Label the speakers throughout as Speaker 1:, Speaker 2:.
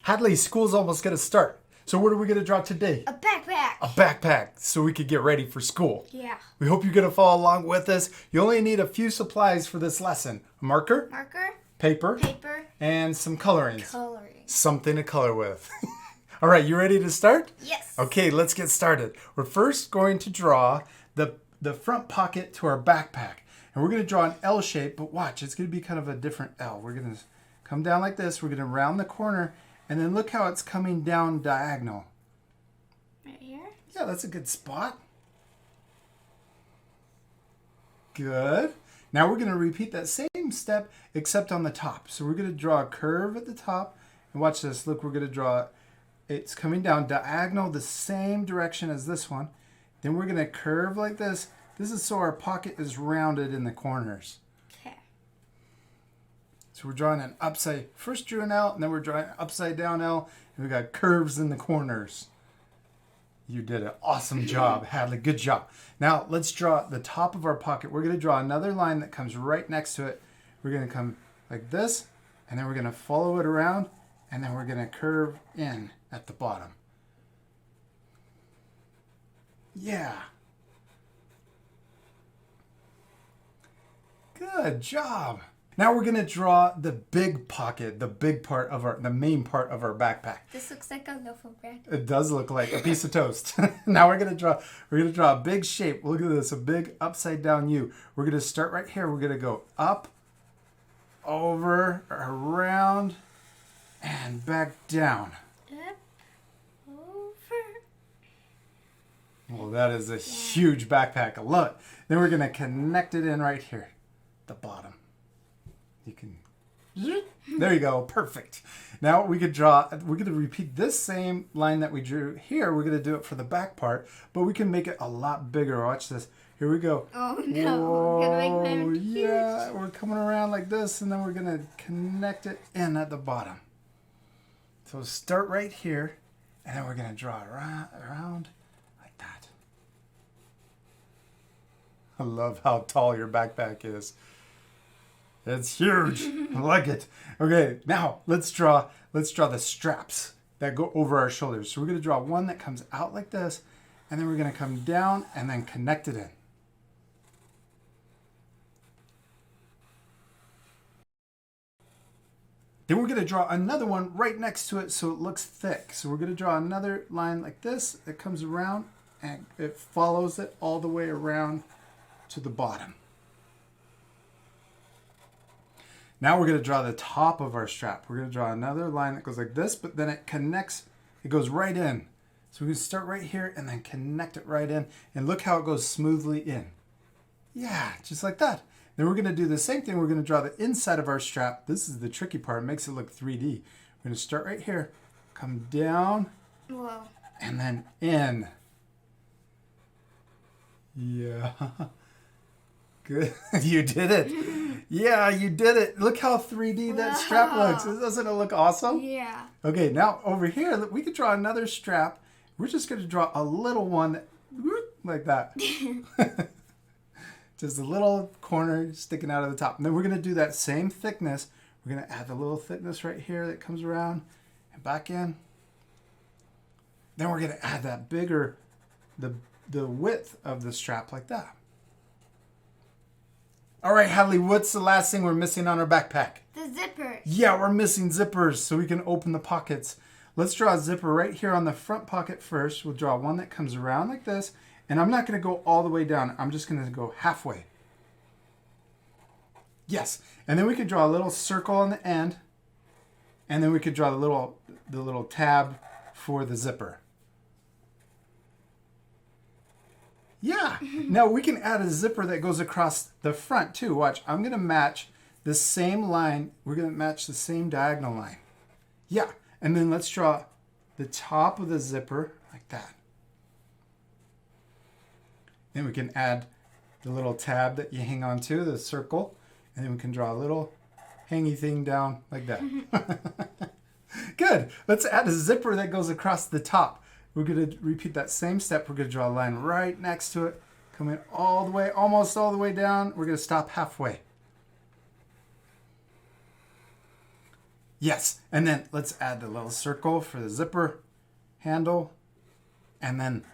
Speaker 1: Hadley, school's almost going to start. So what are we going to draw today?
Speaker 2: A backpack.
Speaker 1: A backpack, so we could get ready for school.
Speaker 2: Yeah.
Speaker 1: We hope you're going to follow along with us. You only need a few supplies for this lesson. A marker,
Speaker 2: Marker.
Speaker 1: paper,
Speaker 2: Paper.
Speaker 1: and some colorings.
Speaker 2: Coloring.
Speaker 1: Something to color with. All right, you ready to start?
Speaker 2: Yes.
Speaker 1: Okay, let's get started. We're first going to draw the front pocket to our backpack. And we're going to draw an L shape, but watch, it's going to be kind of a different L. We're going to come down like this. We're going to round the corner, and then look how it's coming down diagonal.
Speaker 2: Right here.
Speaker 1: Yeah, that's a good spot. Good. Now we're going to repeat that same step, except on the top. So we're going to draw a curve at the top. And watch this. Look, we're going to draw, it's coming down diagonal the same direction as this one. Then we're going to curve like this. This is so our pocket is rounded in the corners.
Speaker 2: Okay.
Speaker 1: So we're drawing an upside, first drew an L, and then we're drawing an upside down L, and we got curves in the corners. You did an awesome job, Hadley. Good job. Now let's draw the top of our pocket. We're going to draw another line that comes right next to it. We're going to come like this, and then we're going to follow it around, and then we're going to curve in at the bottom. Yeah. Good job. Now we're going to draw the big pocket, the main part of our backpack.
Speaker 2: This looks like a loaf of bread.
Speaker 1: It does look like a piece of toast. Now we're going to draw a big shape. Look at this, a big upside down U. We're going to start right here. We're going to go up, over, around, and back down.
Speaker 2: Up, over.
Speaker 1: Well, that is a huge backpack. I love it. Then we're going to connect it in right here, the bottom. You can, there you go, perfect. Now we're going to repeat this same line that we drew here. We're going to do it for the back part, but we can make it a lot bigger. Watch this. Here we go.
Speaker 2: Oh no, I'm gonna make mine huge.
Speaker 1: Yeah, we're coming around like this, and then we're going to connect it in at the bottom. So start right here, and then we're going to draw it around like that. I love how tall your backpack is. It's huge. I like it. Okay, now let's draw the straps that go over our shoulders. So we're going to draw one that comes out like this, and then we're going to come down and then connect it in. Then we're going to draw another one right next to it so it looks thick. So we're going to draw another line like this that comes around, and it follows it all the way around to the bottom. Now we're going to draw the top of our strap. We're going to draw another line that goes like this, but then it connects, it goes right in. So we're going to start right here and then connect it right in. And look how it goes smoothly in. Yeah, just like that. Then we're going to do the same thing. We're going to draw the inside of our strap. This is the tricky part. It makes it look 3D. We're going to start right here, come down,
Speaker 2: Whoa.
Speaker 1: and then in. Yeah. Good. You did it. Yeah, you did it. Look how 3D that strap looks. Doesn't it look awesome?
Speaker 2: Yeah.
Speaker 1: Okay, now over here, we could draw another strap. We're just going to draw a little one like that. Just a little corner sticking out of the top. And then we're going to do that same thickness. We're going to add the little thickness right here that comes around and back in. Then we're going to add that bigger, the width of the strap like that. All right, Hadley, what's the last thing we're missing on our backpack?
Speaker 2: The zipper.
Speaker 1: Yeah, we're missing zippers so we can open the pockets. Let's draw a zipper right here on the front pocket first. We'll draw one that comes around like this. And I'm not going to go all the way down. I'm just going to go halfway. Yes. And then we could draw a little circle on the end. And then we could draw the little tab for the zipper. Yeah. Now we can add a zipper that goes across the front too. Watch. I'm going to match the same line. We're going to match the same diagonal line. Yeah. And then let's draw the top of the zipper like that. Then we can add the little tab that you hang on to, the circle. And then we can draw a little hangy thing down like that. Good. Let's add a zipper that goes across the top. We're going to repeat that same step. We're going to draw a line right next to it. Come in all the way, almost all the way down. We're going to stop halfway. Yes. And then let's add the little circle for the zipper handle. And then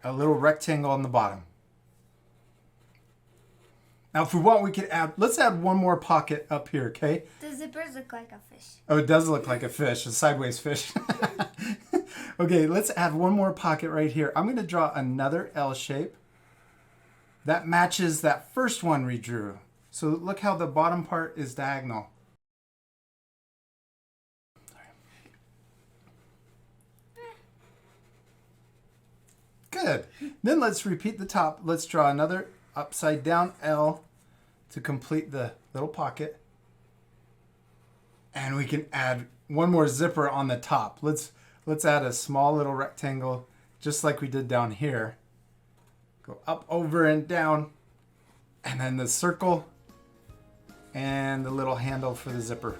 Speaker 1: a little rectangle on the bottom. Now, if we want, we could let's add one more pocket up here, okay?
Speaker 2: The zippers look like a fish.
Speaker 1: Oh, it does look like a fish, a sideways fish. Okay, let's add one more pocket right here. I'm going to draw another L shape that matches that first one we drew. So look how the bottom part is diagonal. Good. Then let's repeat the top. Let's draw another upside down L to complete the little pocket. And we can add one more zipper on the top. Let's add a small little rectangle just like we did down here. Go up, over, and down. And then the circle and the little handle for the zipper.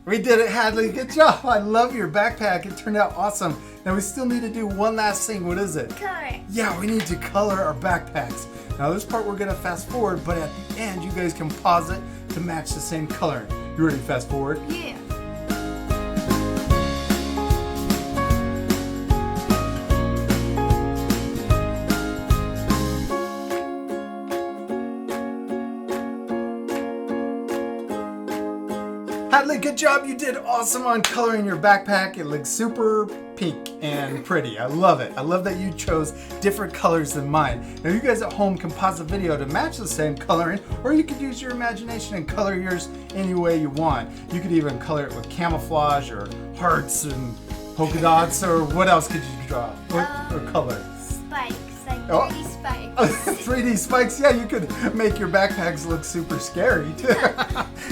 Speaker 1: We did it, Hadley. Good job. I love your backpack. It turned out awesome. Now we still need to do one last thing. What is it?
Speaker 2: Color.
Speaker 1: Yeah, we need to color our backpacks. Now this part we're gonna fast forward, but at the end you guys can pause it to match the same color. You ready to fast forward?
Speaker 2: Yeah.
Speaker 1: Hadley, good job. You did awesome on coloring your backpack. It looks super pink and pretty. I love it. I love that you chose different colors than mine. Now you guys at home can pause the video to match the same coloring, or you could use your imagination and color yours any way you want. You could even color it with camouflage or hearts and polka dots, or what else could you draw or color?
Speaker 2: Spikes, like
Speaker 1: Oh.
Speaker 2: 3D spikes.
Speaker 1: 3D spikes, yeah, you could make your backpacks look super scary too.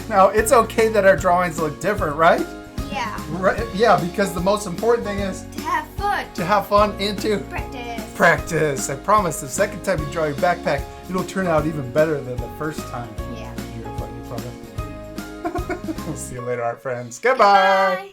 Speaker 1: Now, it's okay that our drawings look different, right?
Speaker 2: Yeah.
Speaker 1: Right? Yeah, because the most important thing is
Speaker 2: To have fun.
Speaker 1: to have fun and to
Speaker 2: Practice.
Speaker 1: practice. I promise the second time you draw your backpack, it'll turn out even better than the first time.
Speaker 2: Yeah.
Speaker 1: You're a funny brother. We'll see you later, art friends. Goodbye.
Speaker 2: Bye.